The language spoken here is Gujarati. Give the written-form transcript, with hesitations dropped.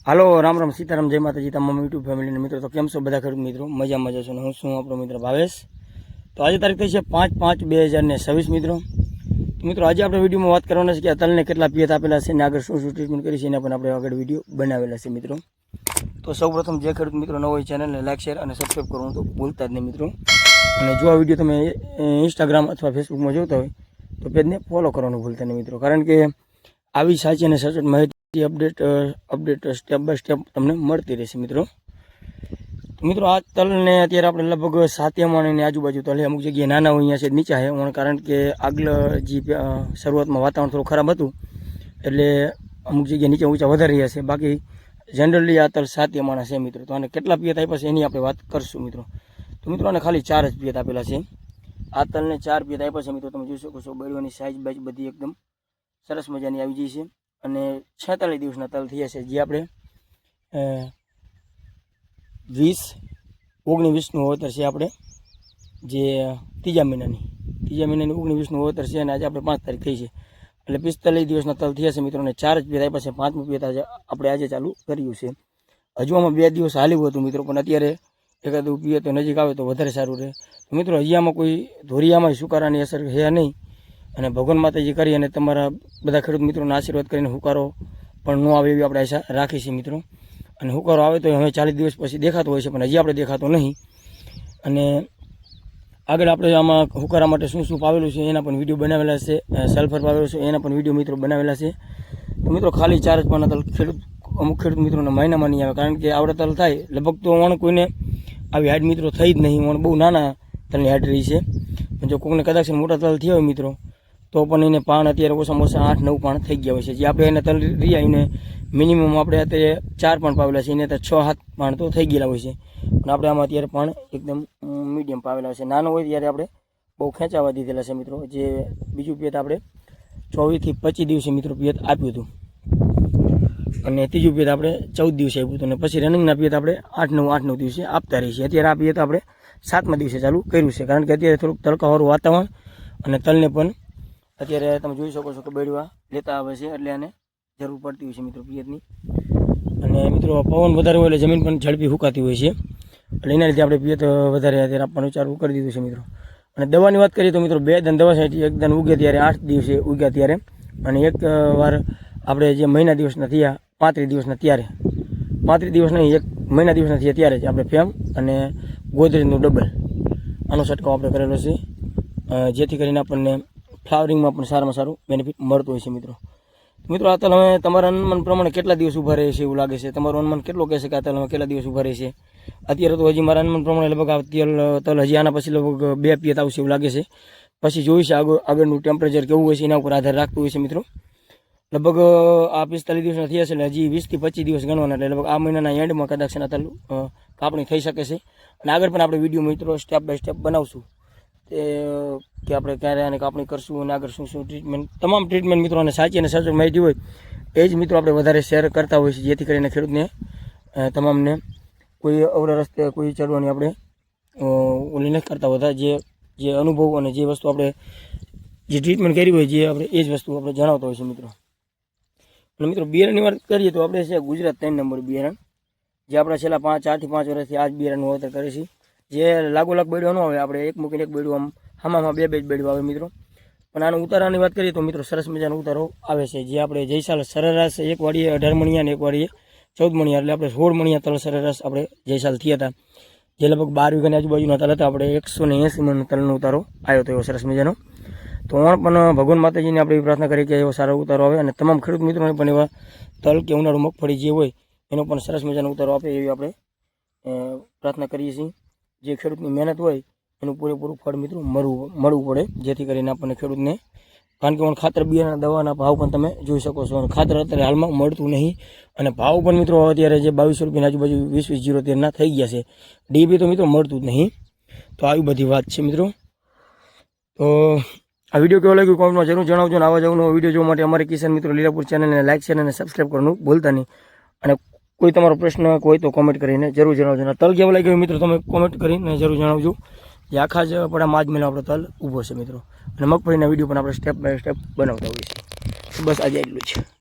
હાલો રામ રામ સીતારામ જય માતાજી તમામ યુટ્યુબ ફેમિલીના મિત્રો તો કેમ છો બધા ખેડૂત મિત્રો મજા છો ને હું છું આપણો મિત્ર ભાવેશ। તો આજે તારીખ થઈ છે 5/5/2026 મિત્રો। તો મિત્રો આજે આપણે વિડીયોમાં વાત કરવાના છે કે આ તલને કેટલા પિયત આપેલા છે અને આગળ શું શું ટ્રીટમેન્ટ કરી છે એના પણ આપણે આગળ વિડીયો બનાવેલા છે મિત્રો। તો સૌપ્રથમ જે ખેડૂત મિત્રો ન હોય ચેનલને લાઈક શેર અને સબસ્ક્રાઈબ કરવાનું તો ભૂલતા જ નહીં મિત્રો। અને જો આ વિડીયો તમે ઇન્સ્ટાગ્રામ અથવા ફેસબુકમાં જોતા હોય તો પેજને ફોલો કરવાનું ભૂલતા નહીં મિત્રો, કારણ કે આવી સાચી અને સચોટ માહિતી અપડેટ સ્ટેપ બાય સ્ટેપ તમને મળતી રહેશે મિત્રો। તો મિત્રો આ તલને અત્યારે આપણે લગભગ 7 મણની આજુબાજુ તલ અમુક જગ્યાએ નાના હોય અહીંયા છે નીચા છે, કારણ કે આગળ જે શરૂઆતમાં વાતાવરણ થોડું ખરાબ હતું એટલે અમુક જગ્યાએ નીચે ઊંચા વધારે રહ્યા છે। બાકી જનરલી આ તલ 7 મણ છે મિત્રો। તો આને કેટલા પિયત આપ્યા છે એની આપણે વાત કરશું મિત્રો। તો મિત્રો આને ખાલી 4 જ પિયત આપેલા છે। આ તલને 4 પિયત આપ્યા છે મિત્રો। તમે જોઈ શકો છો બળવાની સાઇઝ બાઈઝ બધી એકદમ સરસ મજાની આવી જઈ છે અને 46 દિવસના તલ થયા છે, જે આપણે 20/19નું વાવેતર છે આપણે, જે ત્રીજા મહિનાની 19/20નું વાવેતર છે અને આજે આપણે 5 તારીખ થઈ છે એટલે 45 દિવસના તલ થયા છે મિત્રો। અને 4 જ પિયત આપ્યા છે, 5મું પિયત આપણે આજે ચાલુ કર્યું છે। હજુ આમાં 2 દિવસ હાલ્યું હતું મિત્રો, પણ અત્યારે એકાદું પિયત તો નજીક આવે તો વધારે સારું રહે। તો મિત્રો હજી આમાં કોઈ ધોરિયામાં સુકારાની અસર છે નહીં અને ભગવાન માતાજી કરી અને તમારા બધા ખેડૂત મિત્રોના આશીર્વાદ કરીને હુકારો પણ ન આવે એવી આપણે આશા રાખી છે મિત્રો। અને હુકારો આવે તો હવે 40 દિવસ પછી દેખાતો હોય છે, પણ હજી આપણે દેખાતો નહીં। અને આગળ આપણે આમાં હુકારા માટે શું શું પાવેલું છે એના પણ વિડીયો બનાવેલા છે, સલ્ફર પાવેલું છે એના પણ વિડીયો મિત્રો બનાવેલા છે। તો મિત્રો ખાલી 4 જ પાના તલ અમુક ખેડૂત મિત્રોના મહિનામાં નહીં આવે, કારણ કે આવડે તલ થાય લગભગ તો વણ કોઈને આવી હાઈટ મિત્રો થઈ જ નહીં, વણ બહુ નાના તલની હાઈટ રહી છે। પણ જો કોઈને કદાચ મોટા તલ થયા હોય મિત્રો તો પણ એને પાણ અત્યારે ઓછામાં ઓછા 8-9 પાણ થઈ ગયા હોય છે। જે આપણે એને તલ રહ્યા એને મિનિમમ આપણે અત્યારે 4 પાણ પાવેલા છે, એને અત્યારે 6-7 પાણ તો થઈ ગયેલા હોય છે, પણ આપણે આમાં અત્યારે પાણ એકદમ મીડિયમ પાવેલા છે। નાનો હોય ત્યારે આપણે બહુ ખેંચાવા દીધેલા છે મિત્રો। જે બીજું પિયત આપણે 24 થી 25 દિવસે મિત્રો પિયત આપ્યું હતું અને ત્રીજું પિયત આપણે 14 દિવસે આપ્યું હતું અને પછી રનિંગના પિયત આપણે 8-9 દિવસે આપતા રહીએ છીએ। અત્યારે આ પિયત આપણે 7મા દિવસે ચાલુ કર્યું છે, કારણ કે અત્યારે થોડુંક તડકાવાળું વાતાવરણ અને તલને પણ અત્યારે તમે જોઈ શકો છો કે બેડવા લેતા આવે છે એટલે આને જરૂર પડતી હોય છે મિત્રો પિયતની। અને મિત્રો પવન વધારે હોય એટલે જમીન પણ ઝડપી હુકાતી હોય છે એટલે એના લીધે આપણે પિયત વધારે અત્યારે આપવાનું ચાલુ કરી દીધું છે મિત્રો। અને દવાની વાત કરીએ તો મિત્રો 2 દન દવા છાંટી, 1 દન ઉગે ત્યારે 8 દિવસે ઉગ્યા ત્યારે, અને એક વાર આપણે જે મહિના દિવસના થયા 35 દિવસના ત્યારે, 35 દિવસ નહીં 1 મહિના દિવસના થયા ત્યારે જ આપણે ફેમ અને ગોદરેજનું ડબલ આનો છંટકાવ આપણે કરેલો છે, જેથી કરીને આપણને ફ્લાવરિંગમાં પણ સારામાં સારું બેનિફિટ મળતું હોય છે મિત્રો। મિત્રો આ તલ હવે તમારા અનુમાન પ્રમાણે કેટલા દિવસ ઊભા રહે છે એવું લાગે છે? તમારું અનુમાન કેટલો કહેશે કે આ તલ હવે કેટલા દિવસ ઊભા રહે છે? અત્યારે તો હજી મારા અનુમાન પ્રમાણે લગભગ આ તલ હજી આના પછી લગભગ 2 પિયત આવશે એવું લાગે છે। પછી જોઈશે આગળનું ટેમ્પરેચર કેવું હોય છે એના ઉપર આધાર રાખતું હોય છે મિત્રો। લગભગ આ 45 દિવસના થયા છે એટલે હજી 20 થી 25 દિવસ ગણવાના, એટલે લગભગ આ મહિનાના એન્ડમાં કદાચ એના તલ કાપણી થઈ શકે છે। અને આગળ પણ આપણે વિડીયો મિત્રો સ્ટેપ બાય સ્ટેપ બનાવશું કે આપણે ક્યારે આને કાપણી કરશું અને આગળ શું શું ટ્રીટમેન્ટ, તમામ ટ્રીટમેન્ટ મિત્રો અને સાચી અને સચોટ માહિતી હોય એ જ મિત્રો આપણે વધારે શેર કરતા હોય છે, જેથી કરીને ખેડૂતને તમામને કોઈ અવરા રસ્તે કોઈ ચડવાની આપણે ઓલી નથી કરતા હોતા। જે અનુભવ અને જે વસ્તુ આપણે જે ટ્રીટમેન્ટ કરી હોય જે આપણે એ જ વસ્તુ આપણે જણાવતા હોય છે મિત્રો। અને મિત્રો બિયારણની વાત કરીએ તો આપણે છે ગુજરાત 3 નંબર બિયારણ, જે આપણા છેલ્લા 4 થી 5 વર્ષથી આ જ બિયારણનું વાવેતર કરે છે। જે લાગોલાગ બેડવા ન આવે, આપણે એક મૂકીને એક બેડું આમ હામાં 2 બેડવા આવે મિત્રો। પણ આનો ઉતારાની વાત કરીએ તો મિત્રો સરસ મજાનો ઉતારો આવે છે। જે આપણે જયસાલ સરેરાશ એક વાડીએ 18 મણિયા અને એક વાડીએ 14 મણિયા, એટલે આપણે 16 મણિયા તલ સરેરાશ આપણે જયસાલ થયા હતા, જે લગભગ 12 વીઘાની આજુબાજુના તલ હતા। આપણે 180 મણ તલનો ઉતારો આવ્યો હતો એવો સરસ મજાનો। તો પણ ભગવાન માતાજીને આપણે પ્રાર્થના કરીએ કે એવો સારો ઉતારો આવે અને તમામ ખેડૂત મિત્રોને પણ એવા તલ કે ઉનાળુ મગફળી જે હોય એનો પણ સરસ મજાનો ઉતારો આપે એવી આપણે પ્રાર્થના કરીએ છીએ। જે ખેડૂતની મહેનત હોય એનું પૂરેપૂરું ફળ મિત્રો મળવું પડે, જેથી કરીને આપણને ખેડૂતને, કારણ કે ખાતર બિયારના દવાના ભાવ પણ તમે જોઈ શકો છો અને ખાતર અત્યારે હાલમાં મળતું નહીં અને ભાવ પણ મિત્રો અત્યારે જે 2200 રૂપિયાની આજુબાજુ 20-20-013 થઈ ગયા છે। ડીપી તો મિત્રો મળતું જ નહીં। તો આવી બધી વાત છે મિત્રો। તો આ વિડીયો કેવો લાગ્યો કોમેન્ટમાં જરૂર જણાવજો અને આવા જ નવો વિડીયો જોવા માટે અમારી કિસાન મિત્રો લીલાપુર ચેનલને લાઈક શેર અને સબસ્ક્રાઈબ કરવાનું ભૂલતા નહીં। અને કોઈ તમારો પ્રશ્ન હોય તો કોમેન્ટ કરીને જરૂર જણાવજો। અને તલ કેવો લાગ્યો મિત્રો તમે કોમેન્ટ કરીને જરૂર જણાવજો। જે આખા જ પડામાં જ મેળો આપણો તલ ઊભો છે મિત્રો, અને મગફળીના વિડીયો પણ આપણે સ્ટેપ બાય સ્ટેપ બનાવતા હોઈએ છીએ। બસ આજે એટલું જ છે।